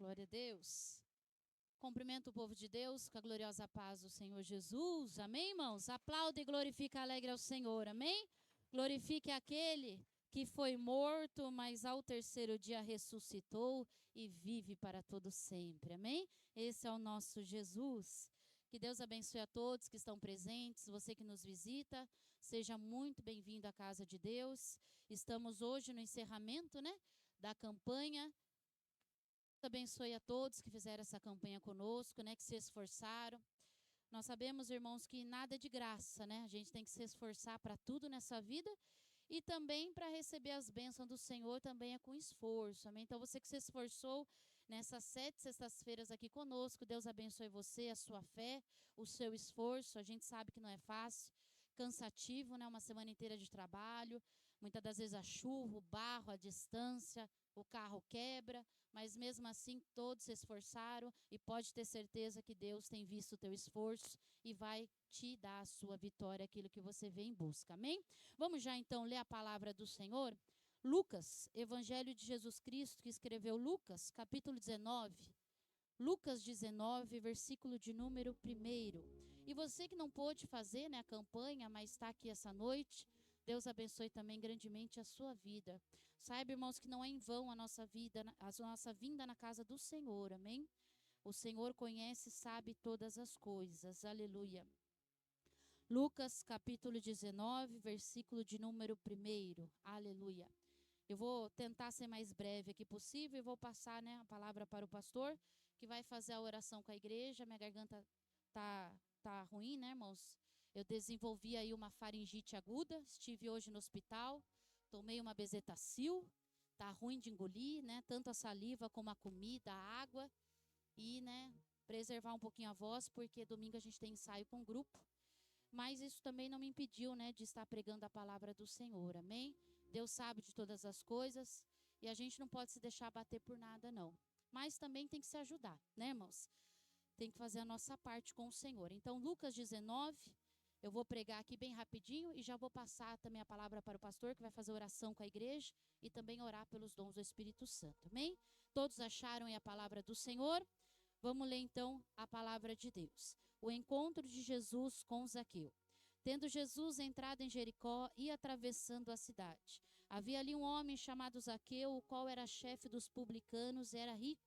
Glória a Deus. Cumprimento o povo de Deus com a gloriosa paz do Senhor Jesus. Amém, irmãos? Aplaude e glorifica alegre ao Senhor. Amém? Glorifique aquele que foi morto, mas ao terceiro dia ressuscitou e vive para todo sempre. Amém? Esse é o nosso Jesus. Que Deus abençoe a todos que estão presentes, você que nos visita, seja muito bem-vindo à casa de Deus. Estamos hoje no encerramento, da campanha. Abençoe a todos que fizeram essa campanha conosco, que se esforçaram. Nós sabemos, irmãos, que nada é de graça, A gente tem que se esforçar para tudo nessa vida e também para receber as bênçãos do Senhor também é com esforço, amém? Então, você que se esforçou nessas 7 sextas-feiras aqui conosco, Deus abençoe você, a sua fé, o seu esforço. A gente sabe que não é fácil, cansativo, Uma semana inteira de trabalho, muitas das vezes a chuva, o barro, a distância, o carro quebra, mas mesmo assim todos se esforçaram e pode ter certeza que Deus tem visto o teu esforço e vai te dar a sua vitória, aquilo que você vem em busca, amém? Vamos já então ler a palavra do Senhor. Lucas, Evangelho de Jesus Cristo, que escreveu Lucas, capítulo 19. Lucas 19, versículo de número 1. E você que não pôde fazer a campanha, mas está aqui essa noite, Deus abençoe também grandemente a sua vida. Saiba, irmãos, que não é em vão a nossa vida, a nossa vinda na casa do Senhor, amém? O Senhor conhece e sabe todas as coisas, aleluia. Lucas capítulo 19, versículo de número 1, aleluia. Eu vou tentar ser mais breve aqui possível e vou passar a palavra para o pastor, que vai fazer a oração com a igreja. Minha garganta tá ruim, irmãos? Eu desenvolvi aí uma faringite aguda, estive hoje no hospital, tomei uma bezetacil, tá ruim de engolir, Tanto a saliva como a comida, a água e, preservar um pouquinho a voz, porque domingo a gente tem ensaio com o grupo. Mas isso também não me impediu, de estar pregando a palavra do Senhor, amém? Deus sabe de todas as coisas e a gente não pode se deixar bater por nada, não. Mas também tem que se ajudar, irmãos? Tem que fazer a nossa parte com o Senhor. Então, Lucas 19, eu vou pregar aqui bem rapidinho e já vou passar também a palavra para o pastor, que vai fazer oração com a igreja e também orar pelos dons do Espírito Santo, amém? Todos acharam aí a palavra do Senhor? Vamos ler então a palavra de Deus. O encontro de Jesus com Zaqueu. Tendo Jesus entrado em Jericó e atravessando a cidade, havia ali um homem chamado Zaqueu, o qual era chefe dos publicanos e era rico.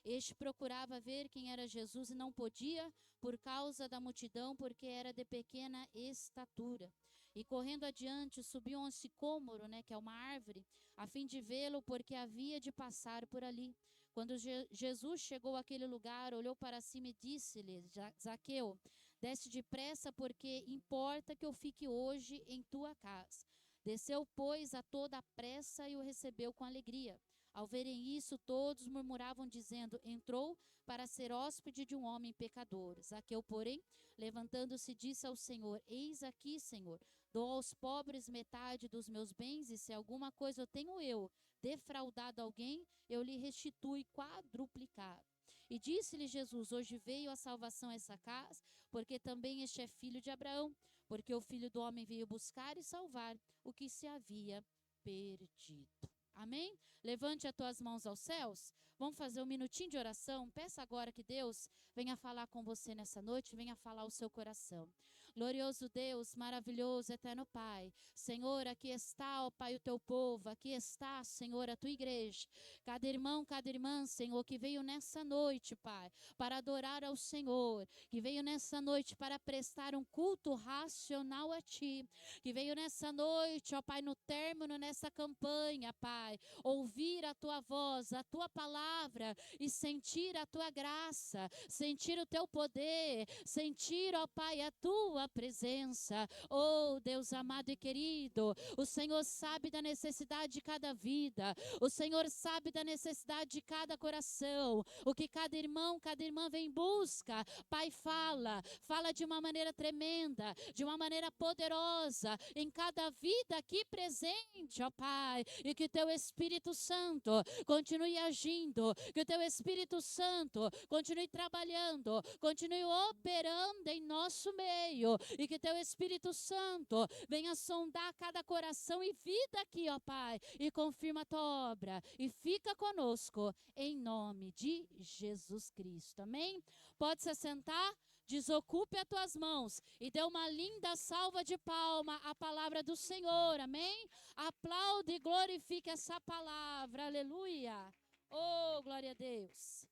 Este procurava ver quem era Jesus e não podia por causa da multidão, porque era de pequena estatura. E correndo adiante, subiu um sicômoro, que é uma árvore, a fim de vê-lo, porque havia de passar por ali. Quando Jesus chegou àquele lugar, olhou para cima e disse-lhe: Zaqueu, desce depressa, porque importa que eu fique hoje em tua casa. Desceu, pois, a toda a pressa e o recebeu com alegria. Ao verem isso, todos murmuravam, dizendo: entrou para ser hóspede de um homem pecador. Zaqueu, porém, levantando-se, disse ao Senhor: eis aqui, Senhor, dou aos pobres metade dos meus bens, e se alguma coisa tenho eu defraudado alguém, eu lhe restituo quadruplicado. E disse-lhe Jesus: hoje veio a salvação a essa casa, porque também este é filho de Abraão, porque o Filho do Homem veio buscar e salvar o que se havia perdido. Amém? Levante as tuas mãos aos céus. Vamos fazer um minutinho de oração. Peça agora que Deus venha falar com você nessa noite, venha falar o seu coração. Glorioso Deus, maravilhoso, eterno Pai. Senhor, aqui está, ó Pai, o teu povo. Aqui está, Senhor, a tua igreja. Cada irmão, cada irmã, Senhor, que veio nessa noite, Pai, para adorar ao Senhor. Que veio nessa noite para prestar um culto racional a Ti. Que veio nessa noite, ó Pai, no término nessa campanha, Pai, ouvir a Tua voz, a Tua palavra e sentir a Tua graça, sentir o Teu poder, sentir, ó Pai, a Tua presença. Oh, Deus amado e querido, o Senhor sabe da necessidade de cada vida, o Senhor sabe da necessidade de cada coração, o que cada irmão, cada irmã vem em busca. Pai, fala de uma maneira tremenda, de uma maneira poderosa, em cada vida aqui presente, ó Pai, e que Teu Espírito Santo continue agindo, que o Teu Espírito Santo continue trabalhando, continue operando em nosso meio, Senhor, e que teu Espírito Santo venha sondar cada coração e vida aqui, ó Pai, e confirma a tua obra, e fica conosco, em nome de Jesus Cristo, amém? Pode se assentar, desocupe as tuas mãos, e dê uma linda salva de palma à palavra do Senhor, amém? Aplaude e glorifique essa palavra, aleluia, oh, glória a Deus.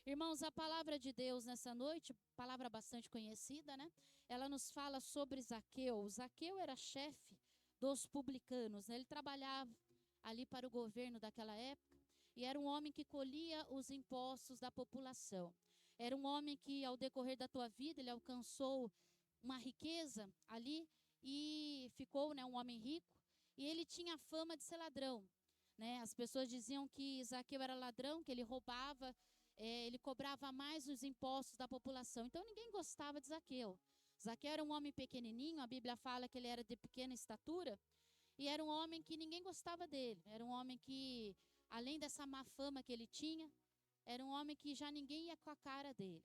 Irmãos, a palavra de Deus nessa noite, palavra bastante conhecida, né? Ela nos fala sobre Zaqueu. Zaqueu era chefe dos publicanos, né? Ele trabalhava ali para o governo daquela época e era um homem que colhia os impostos da população. Era um homem que, ao decorrer da tua vida, ele alcançou uma riqueza ali e ficou, né, um homem rico. E ele tinha fama de ser ladrão, né? As pessoas diziam que Zaqueu era ladrão, que ele roubava, ele cobrava mais os impostos da população. Então ninguém gostava de Zaqueu. Zaqueu era um homem pequenininho, a Bíblia fala que ele era de pequena estatura, e era um homem que ninguém gostava dele. Era um homem que, além dessa má fama que ele tinha, era um homem que já ninguém ia com a cara dele.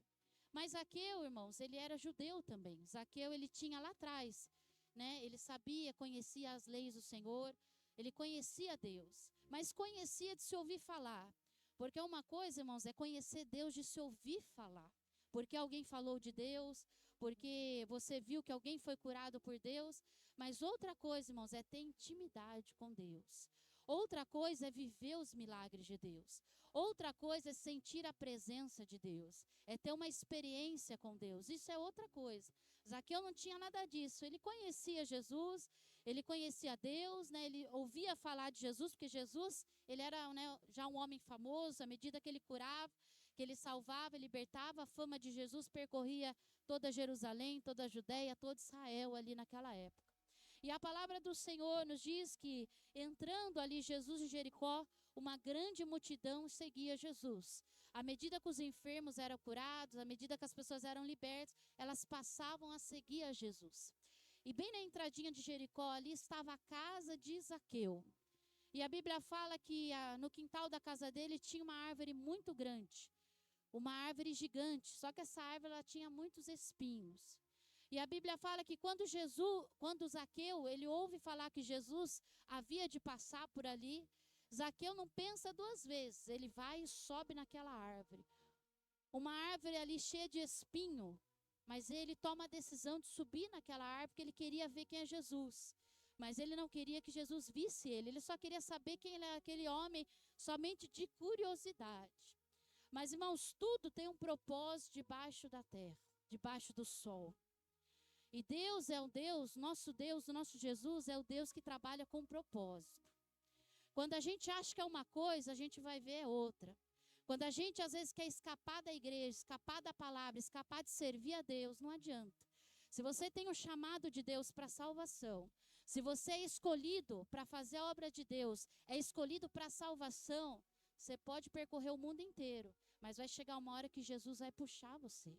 Mas Zaqueu, irmãos, ele era judeu também. Zaqueu, ele tinha lá atrás, né? Ele sabia, conhecia as leis do Senhor, ele conhecia Deus, mas conhecia de se ouvir falar. Porque uma coisa, irmãos, é conhecer Deus de se ouvir falar. Porque alguém falou de Deus, porque você viu que alguém foi curado por Deus. Mas outra coisa, irmãos, é ter intimidade com Deus. Outra coisa é viver os milagres de Deus. Outra coisa é sentir a presença de Deus. É ter uma experiência com Deus. Isso é outra coisa. Zaqueu não tinha nada disso. Ele conhecia Jesus, ele conhecia Deus, né? Ele ouvia falar de Jesus, porque Jesus, ele era, né, já um homem famoso. À medida que ele curava, que ele salvava, libertava, a fama de Jesus percorria toda Jerusalém, toda a Judéia, todo Israel ali naquela época. E a palavra do Senhor nos diz que, entrando ali Jesus em Jericó, uma grande multidão seguia Jesus. À medida que os enfermos eram curados, à medida que as pessoas eram libertas, elas passavam a seguir a Jesus. E bem na entradinha de Jericó, ali estava a casa de Zaqueu. E a Bíblia fala que no quintal da casa dele tinha uma árvore muito grande, uma árvore gigante, só que essa árvore ela tinha muitos espinhos. E a Bíblia fala que quando Zaqueu, ele ouve falar que Jesus havia de passar por ali, Zaqueu não pensa duas vezes, ele vai e sobe naquela árvore. Uma árvore ali cheia de espinho, mas ele toma a decisão de subir naquela árvore porque ele queria ver quem é Jesus. Mas ele não queria que Jesus visse ele só queria saber quem era aquele homem, somente de curiosidade. Mas, irmãos, tudo tem um propósito debaixo da terra, debaixo do sol. E Deus é o Deus, o nosso Jesus é o Deus que trabalha com propósito. Quando a gente acha que é uma coisa, a gente vai ver outra. Quando a gente às vezes quer escapar da igreja, escapar da palavra, escapar de servir a Deus, não adianta. Se você tem o chamado de Deus para salvação, se você é escolhido para fazer a obra de Deus, é escolhido para salvação, você pode percorrer o mundo inteiro, mas vai chegar uma hora que Jesus vai puxar você.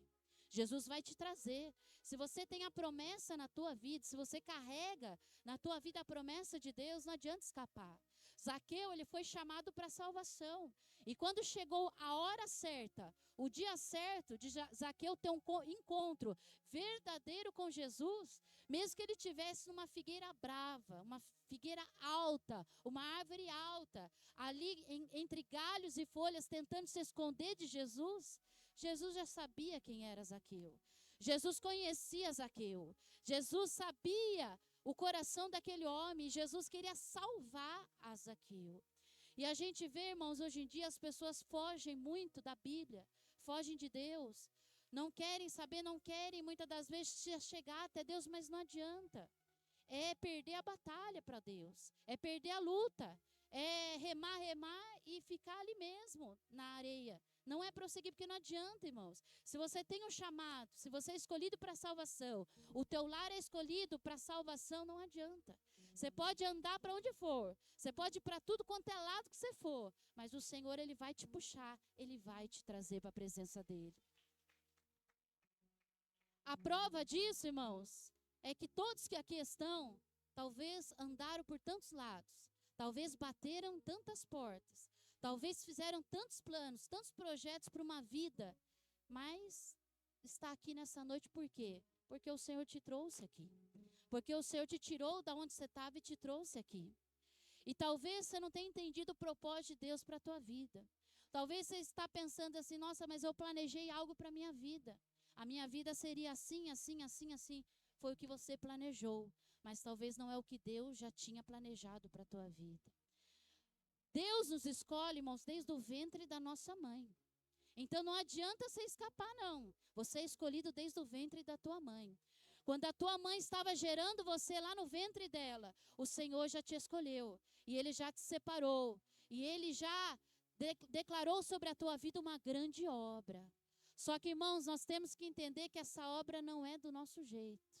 Jesus vai te trazer. Se você tem a promessa na tua vida, se você carrega na tua vida a promessa de Deus, não adianta escapar. Zaqueu, ele foi chamado para salvação. E quando chegou a hora certa, o dia certo de Zaqueu ter um encontro verdadeiro com Jesus, mesmo que ele estivesse numa figueira brava, uma figueira alta, uma árvore alta, ali entre galhos e folhas, tentando se esconder de Jesus, Jesus já sabia quem era Zaqueu. Jesus conhecia Zaqueu. Jesus sabia o coração daquele homem. Jesus queria salvar a Zaqueu. E a gente vê, irmãos, hoje em dia as pessoas fogem muito da Bíblia, fogem de Deus. Não querem saber, não querem muitas das vezes chegar até Deus, mas não adianta. É perder a batalha para Deus. É perder a luta. É remar e ficar ali mesmo, na areia. Não é prosseguir, porque não adianta, irmãos. Se você tem um chamado, se você é escolhido para salvação, o teu lar é escolhido para salvação, não adianta. Você pode andar para onde for, você pode ir para tudo quanto é lado que você for, mas o Senhor, Ele vai te puxar, Ele vai te trazer para a presença dEle. A prova disso, irmãos, é que todos que aqui estão, talvez andaram por tantos lados, talvez bateram tantas portas, talvez fizeram tantos planos, tantos projetos para uma vida, mas está aqui nessa noite por quê? Porque o Senhor te trouxe aqui. Porque o Senhor te tirou da onde você estava e te trouxe aqui. E talvez você não tenha entendido o propósito de Deus para a tua vida. Talvez você está pensando assim, nossa, mas eu planejei algo para a minha vida. A minha vida seria assim, assim, assim, assim. Foi o que você planejou. Mas talvez não é o que Deus já tinha planejado para a tua vida. Deus nos escolhe, irmãos, desde o ventre da nossa mãe. Então não adianta você escapar, não. Você é escolhido desde o ventre da tua mãe. Quando a tua mãe estava gerando você lá no ventre dela, o Senhor já te escolheu. E Ele já te separou. E Ele já declarou sobre a tua vida uma grande obra. Só que, irmãos, nós temos que entender que essa obra não é do nosso jeito.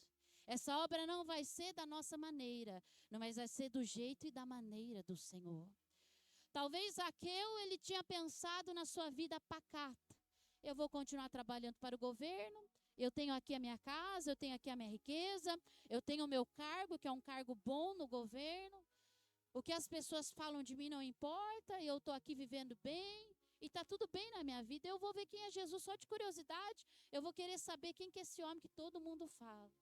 Essa obra não vai ser da nossa maneira, mas vai ser do jeito e da maneira do Senhor. Talvez Zaqueu, ele tinha pensado na sua vida pacata. Eu vou continuar trabalhando para o governo, eu tenho aqui a minha casa, eu tenho aqui a minha riqueza, eu tenho o meu cargo, que é um cargo bom no governo. O que as pessoas falam de mim não importa, eu estou aqui vivendo bem, e está tudo bem na minha vida. Eu vou ver quem é Jesus só de curiosidade, eu vou querer saber quem que é esse homem que todo mundo fala.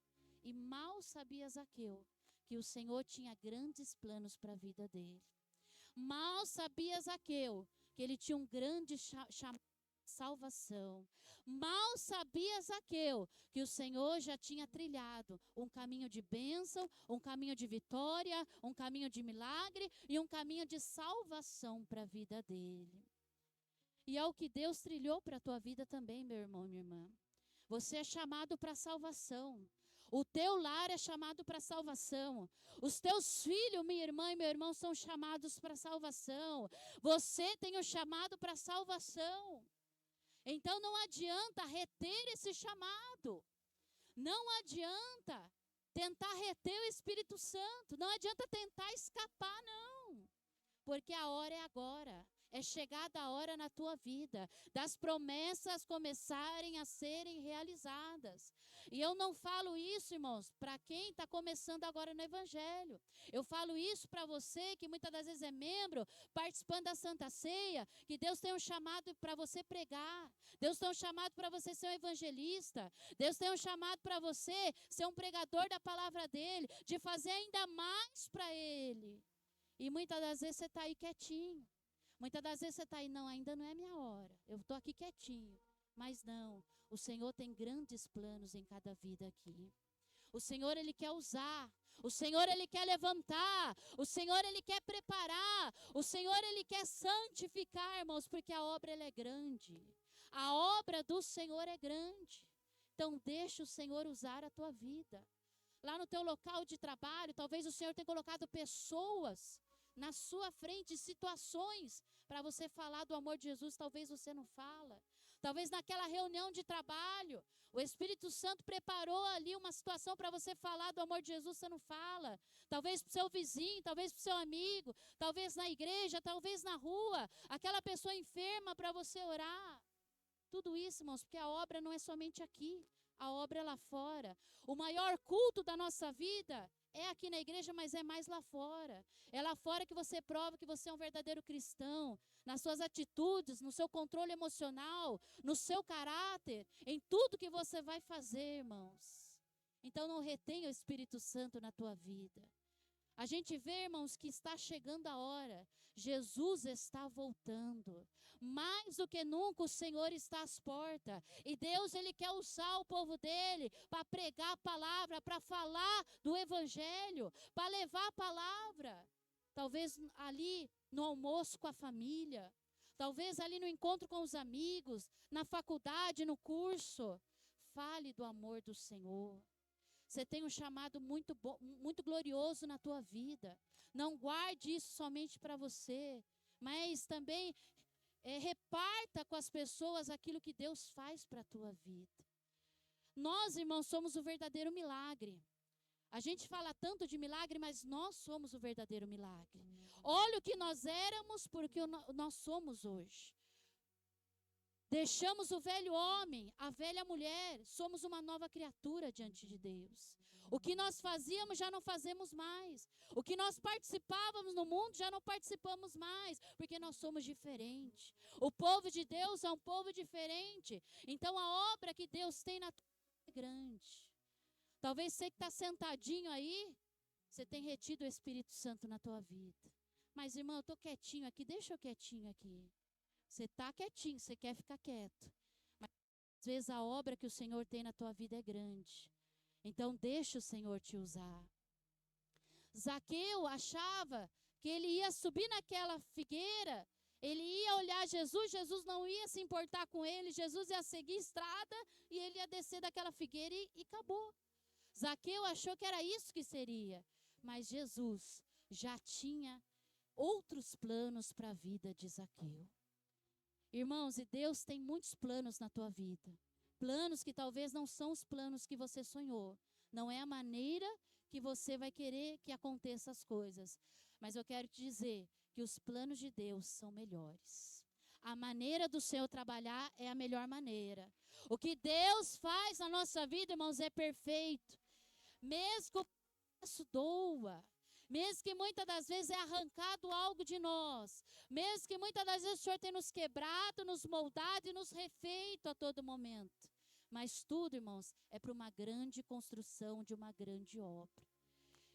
E mal sabia Zaqueu que o Senhor tinha grandes planos para a vida dele. Mal sabia Zaqueu que ele tinha um grande chamado de salvação. Mal sabia Zaqueu que o Senhor já tinha trilhado um caminho de bênção, um caminho de vitória, um caminho de milagre e um caminho de salvação para a vida dele. E é o que Deus trilhou para a tua vida também, meu irmão e minha irmã. Você é chamado para salvação. O teu lar é chamado para salvação. Os teus filhos, minha irmã e meu irmão, são chamados para salvação. Você tem o chamado para salvação. Então não adianta reter esse chamado. Não adianta tentar reter o Espírito Santo. Não adianta tentar escapar, não. Porque a hora é agora. É chegada a hora na tua vida das promessas começarem a serem realizadas. E eu não falo isso, irmãos, para quem está começando agora no Evangelho. Eu falo isso para você que muitas das vezes é membro, participando da Santa Ceia, que Deus tem um chamado para você pregar. Deus tem um chamado para você ser um evangelista. Deus tem um chamado para você ser um pregador da palavra dEle, de fazer ainda mais para Ele. E muitas das vezes você está aí quietinho. Muitas das vezes você está aí, não, ainda não é minha hora. Eu estou aqui quietinho. Mas não, o Senhor tem grandes planos em cada vida aqui. O Senhor, Ele quer usar. O Senhor, Ele quer levantar. O Senhor, Ele quer preparar. O Senhor, Ele quer santificar, irmãos, porque a obra, ela é grande. A obra do Senhor é grande. Então, deixa o Senhor usar a tua vida. Lá no teu local de trabalho, talvez o Senhor tenha colocado pessoas na sua frente, situações para você falar do amor de Jesus, talvez você não fala. Talvez naquela reunião de trabalho, o Espírito Santo preparou ali uma situação para você falar do amor de Jesus, você não fala. Talvez para o seu vizinho, talvez para o seu amigo, talvez na igreja, talvez na rua, aquela pessoa enferma para você orar. Tudo isso, irmãos, porque a obra não é somente aqui, a obra é lá fora. O maior culto da nossa vida é aqui na igreja, mas é mais lá fora. É lá fora que você prova que você é um verdadeiro cristão. Nas suas atitudes, no seu controle emocional, no seu caráter, em tudo que você vai fazer, irmãos. Então não retenha o Espírito Santo na tua vida. A gente vê, irmãos, que está chegando a hora. Jesus está voltando. Mais do que nunca o Senhor está às portas. E Deus, Ele quer usar o povo dEle para pregar a palavra, para falar do Evangelho, para levar a palavra. Talvez ali no almoço com a família. Talvez ali no encontro com os amigos, na faculdade, no curso. Fale do amor do Senhor. Você tem um chamado muito bom, muito glorioso na tua vida. Não guarde isso somente para você, mas também reparta com as pessoas aquilo que Deus faz para a tua vida. Nós, irmãos, somos o verdadeiro milagre. A gente fala tanto de milagre, mas nós somos o verdadeiro milagre. Olha o que nós éramos, porque nós somos hoje. Deixamos o velho homem, a velha mulher, somos uma nova criatura diante de Deus. O que nós fazíamos já não fazemos mais. O que nós participávamos no mundo já não participamos mais, porque nós somos diferentes. O povo de Deus é um povo diferente. Então a obra que Deus tem na tua vida é grande. Talvez você que está sentadinho aí, você tem retido o Espírito Santo na tua vida. Mas, irmão, eu estou quietinho aqui, deixa eu quietinho aqui. Você está quietinho, você quer ficar quieto. Mas, às vezes, a obra que o Senhor tem na tua vida é grande. Então, deixa o Senhor te usar. Zaqueu achava que ele ia subir naquela figueira, ele ia olhar Jesus, Jesus não ia se importar com ele, Jesus ia seguir estrada e ele ia descer daquela figueira e acabou. Zaqueu achou que era isso que seria, mas Jesus já tinha outros planos para a vida de Zaqueu. Irmãos, e Deus tem muitos planos na tua vida. Planos que talvez não são os planos que você sonhou. Não é a maneira que você vai querer que aconteça as coisas. Mas eu quero te dizer que os planos de Deus são melhores. A maneira do Senhor trabalhar é a melhor maneira. O que Deus faz na nossa vida, irmãos, é perfeito. Mesmo que o preço doa, mesmo que muitas das vezes é arrancado algo de nós, mesmo que muitas das vezes o Senhor tem nos quebrado, nos moldado e nos refeito a todo momento. Mas tudo, irmãos, é para uma grande construção de uma grande obra.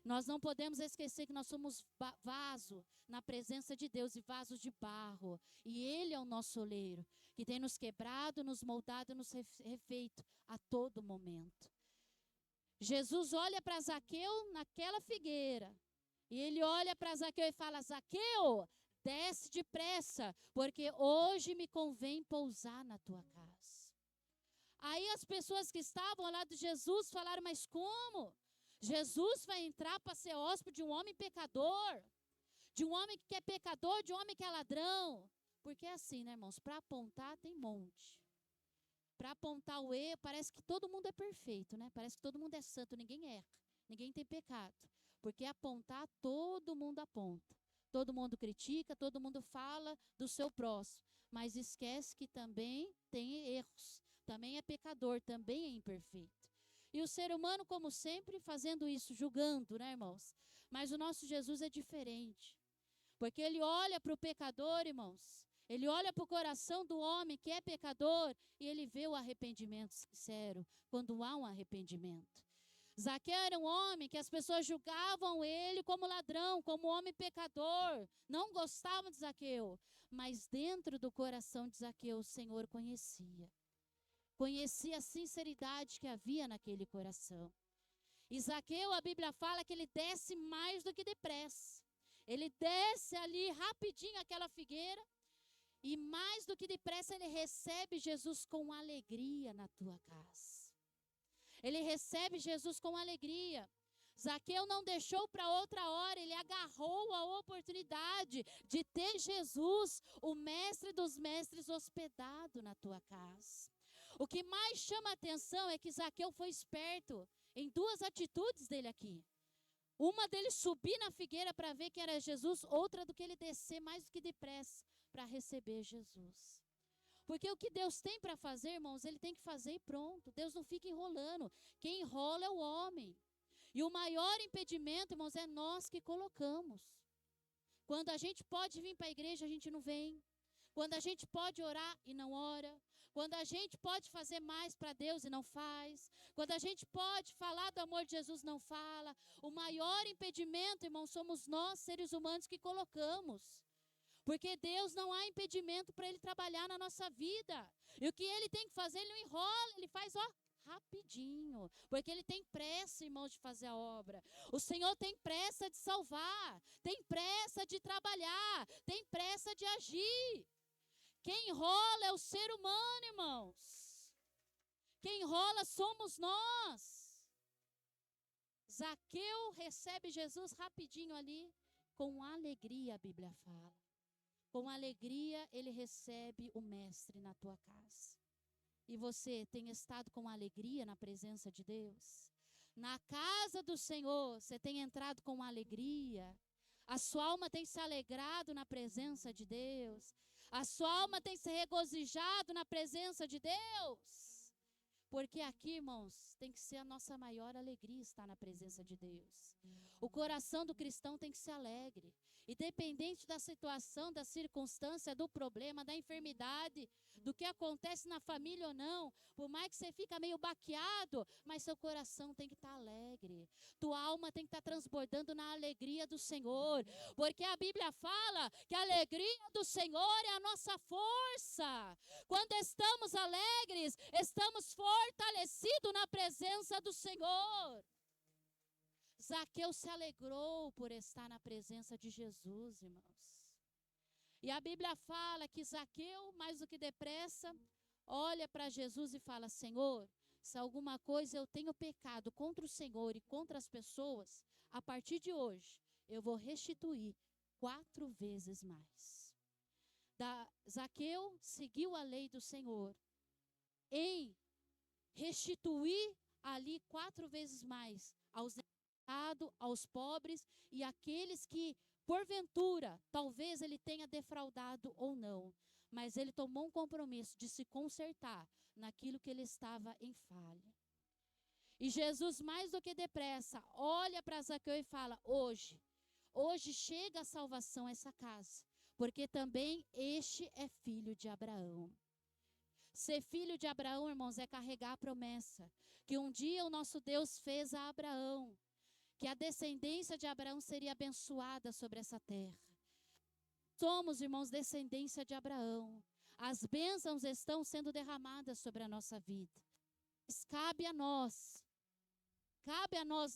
Nós não podemos esquecer que nós somos vaso na presença de Deus e vasos de barro. E Ele é o nosso oleiro, que tem nos quebrado, nos moldado e nos refeito a todo momento. Jesus olha para Zaqueu naquela figueira. E Ele olha para Zaqueu e fala: Zaqueu, desce depressa, porque hoje me convém pousar na tua casa. Aí as pessoas que estavam ao lado de Jesus falaram: mas como? Jesus vai entrar para ser hóspede de um homem pecador, de um homem que é pecador, de um homem que é ladrão. Porque é assim, né, irmãos? Para apontar tem monte. Para apontar o erro, parece que todo mundo é perfeito, né? Parece que todo mundo é santo, ninguém erra, ninguém tem pecado. Porque apontar, todo mundo aponta. Todo mundo critica, todo mundo fala do seu próximo. Mas esquece que também tem erros, também é pecador, também é imperfeito. E o ser humano, como sempre, fazendo isso, julgando, né, irmãos? Mas o nosso Jesus é diferente. Porque Ele olha para o pecador, irmãos. Ele olha para o coração do homem que é pecador e Ele vê o arrependimento sincero, quando há um arrependimento. Zaqueu era um homem que as pessoas julgavam ele como ladrão, como homem pecador. Não gostavam de Zaqueu. Mas dentro do coração de Zaqueu, o Senhor conhecia. Conhecia a sinceridade que havia naquele coração. E Zaqueu, a Bíblia fala que ele desce mais do que depressa. Ele desce ali rapidinho aquela figueira. E mais do que depressa ele recebe Jesus com alegria na tua casa. Ele recebe Jesus com alegria. Zaqueu não deixou para outra hora, ele agarrou a oportunidade de ter Jesus, o mestre dos mestres, hospedado na tua casa. O que mais chama a atenção é que Zaqueu foi esperto em duas atitudes dele aqui. Uma dele subir na figueira para ver quem era Jesus, outra do que ele descer mais do que depressa para receber Jesus. Porque o que Deus tem para fazer, irmãos, Ele tem que fazer e pronto. Deus não fica enrolando. Quem enrola é o homem. E o maior impedimento, irmãos, é nós que colocamos. Quando a gente pode vir para a igreja, a gente não vem. Quando a gente pode orar e não ora. Quando a gente pode fazer mais para Deus e não faz. Quando a gente pode falar do amor de Jesus, não fala. O maior impedimento, irmãos, somos nós, seres humanos, que colocamos. Porque Deus não há impedimento para Ele trabalhar na nossa vida. E o que Ele tem que fazer, Ele não enrola, Ele faz, rapidinho. Porque Ele tem pressa, irmãos, de fazer a obra. O Senhor tem pressa de salvar, tem pressa de trabalhar, tem pressa de agir. Quem enrola é o ser humano, irmãos. Quem enrola somos nós. Zaqueu recebe Jesus rapidinho ali, com alegria, a Bíblia fala. Com alegria ele recebe o mestre na tua casa. E você tem estado com alegria na presença de Deus? Na casa do Senhor, você tem entrado com alegria? A sua alma tem se alegrado na presença de Deus? A sua alma tem se regozijado na presença de Deus? Porque aqui, irmãos, tem que ser a nossa maior alegria estar na presença de Deus. O coração do cristão tem que ser alegre. Independente da situação, da circunstância, do problema, da enfermidade, do que acontece na família ou não, por mais que você fica meio baqueado, mas seu coração tem que estar alegre. Tua alma tem que estar transbordando na alegria do Senhor. Porque a Bíblia fala que a alegria do Senhor é a nossa força. Quando estamos alegres, estamos fortalecidos na presença do Senhor. Zaqueu se alegrou por estar na presença de Jesus, irmãos. E a Bíblia fala que Zaqueu, mais do que depressa, olha para Jesus e fala: Senhor, se alguma coisa eu tenho pecado contra o Senhor e contra as pessoas, a partir de hoje, eu vou restituir 4 vezes mais. Zaqueu seguiu a lei do Senhor em restituir ali 4 vezes mais aos necessitados, aos pobres e aqueles que, porventura, talvez ele tenha defraudado ou não, mas ele tomou um compromisso de se consertar naquilo que ele estava em falha. E Jesus, mais do que depressa, olha para Zaqueu e fala: hoje chega a salvação a essa casa, porque também este é filho de Abraão. Ser filho de Abraão, irmãos, é carregar a promessa que um dia o nosso Deus fez a Abraão, que a descendência de Abraão seria abençoada sobre essa terra. Somos, irmãos, descendência de Abraão. As bênçãos estão sendo derramadas sobre a nossa vida. Mas cabe a nós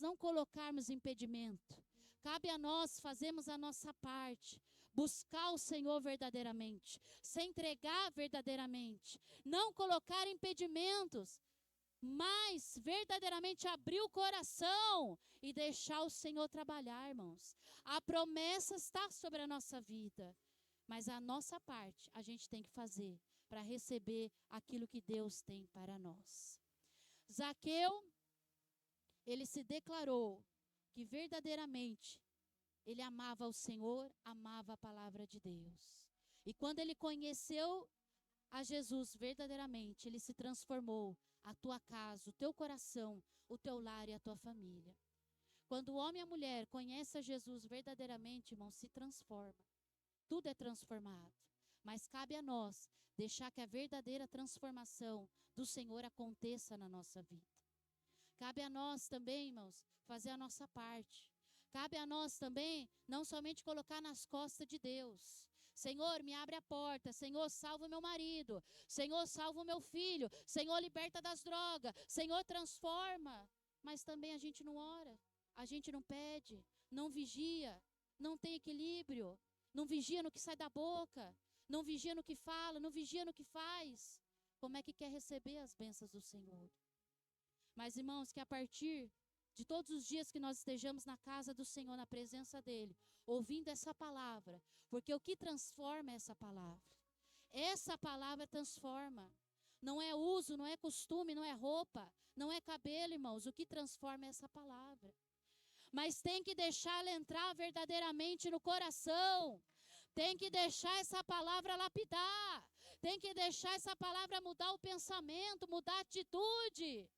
não colocarmos impedimento. Cabe a nós fazermos a nossa parte. Buscar o Senhor verdadeiramente, se entregar verdadeiramente, não colocar impedimentos, mas verdadeiramente abrir o coração e deixar o Senhor trabalhar, irmãos. A promessa está sobre a nossa vida, mas a nossa parte a gente tem que fazer para receber aquilo que Deus tem para nós. Zaqueu, ele se declarou que verdadeiramente ele amava o Senhor, amava a palavra de Deus. E quando ele conheceu a Jesus verdadeiramente, ele se transformou a tua casa, o teu coração, o teu lar e a tua família. Quando o homem e a mulher conhecem a Jesus verdadeiramente, irmão, se transforma. Tudo é transformado. Mas cabe a nós deixar que a verdadeira transformação do Senhor aconteça na nossa vida. Cabe a nós também, irmãos, fazer a nossa parte. Cabe a nós também, não somente colocar nas costas de Deus. Senhor, me abre a porta. Senhor, salva o meu marido. Senhor, salva o meu filho. Senhor, liberta das drogas. Senhor, transforma. Mas também a gente não ora. A gente não pede. Não vigia. Não tem equilíbrio. Não vigia no que sai da boca. Não vigia no que fala. Não vigia no que faz. Como é que quer receber as bênçãos do Senhor? Mas, irmãos, que a partir de todos os dias que nós estejamos na casa do Senhor, na presença dEle, ouvindo essa palavra, porque o que transforma é essa palavra. Essa palavra transforma. Não é uso, não é costume, não é roupa, não é cabelo, irmãos. O que transforma é essa palavra. Mas tem que deixar ela entrar verdadeiramente no coração. Tem que deixar essa palavra lapidar. Tem que deixar essa palavra mudar o pensamento, mudar a atitude.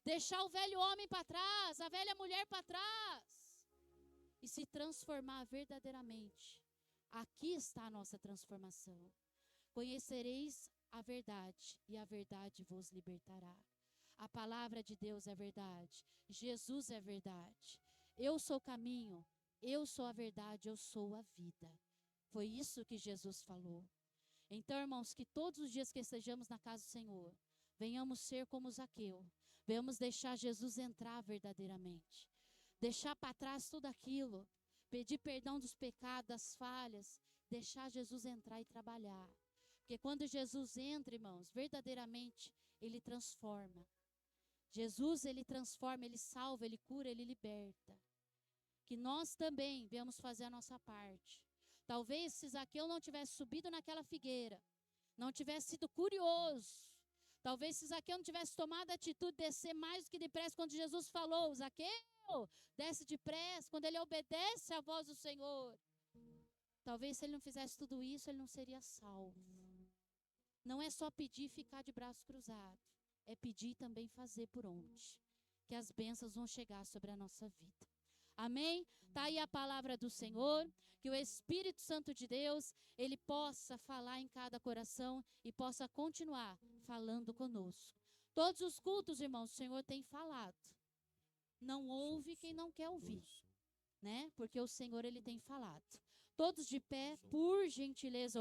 Deixar o velho homem para trás, a velha mulher para trás. E se transformar verdadeiramente. Aqui está a nossa transformação. Conhecereis a verdade, e a verdade vos libertará. A palavra de Deus é verdade. Jesus é verdade. Eu sou o caminho, eu sou a verdade, eu sou a vida. Foi isso que Jesus falou. Então, irmãos, que todos os dias que estejamos na casa do Senhor, venhamos ser como Zaqueu. Venhamos deixar Jesus entrar verdadeiramente. Deixar para trás tudo aquilo. Pedir perdão dos pecados, das falhas. Deixar Jesus entrar e trabalhar. Porque quando Jesus entra, irmãos, verdadeiramente, Ele transforma. Jesus, Ele transforma, Ele salva, Ele cura, Ele liberta. Que nós também venhamos fazer a nossa parte. Talvez se Zaqueu não tivesse subido naquela figueira, não tivesse sido curioso, talvez se Zaqueu não tivesse tomado a atitude de descer mais do que depressa, quando Jesus falou: Zaqueu, desce depressa, quando ele obedece à voz do Senhor. Talvez se ele não fizesse tudo isso, ele não seria salvo. Não é só pedir e ficar de braço cruzado. é pedir e também fazer por onde, que as bênçãos vão chegar sobre a nossa vida. Amém? Tá aí a palavra do Senhor, que o Espírito Santo de Deus, ele possa falar em cada coração e possa continuar falando conosco. Todos os cultos, irmãos, o Senhor tem falado. Não ouve quem não quer ouvir, né? Porque o Senhor, ele tem falado. Todos de pé, por gentileza.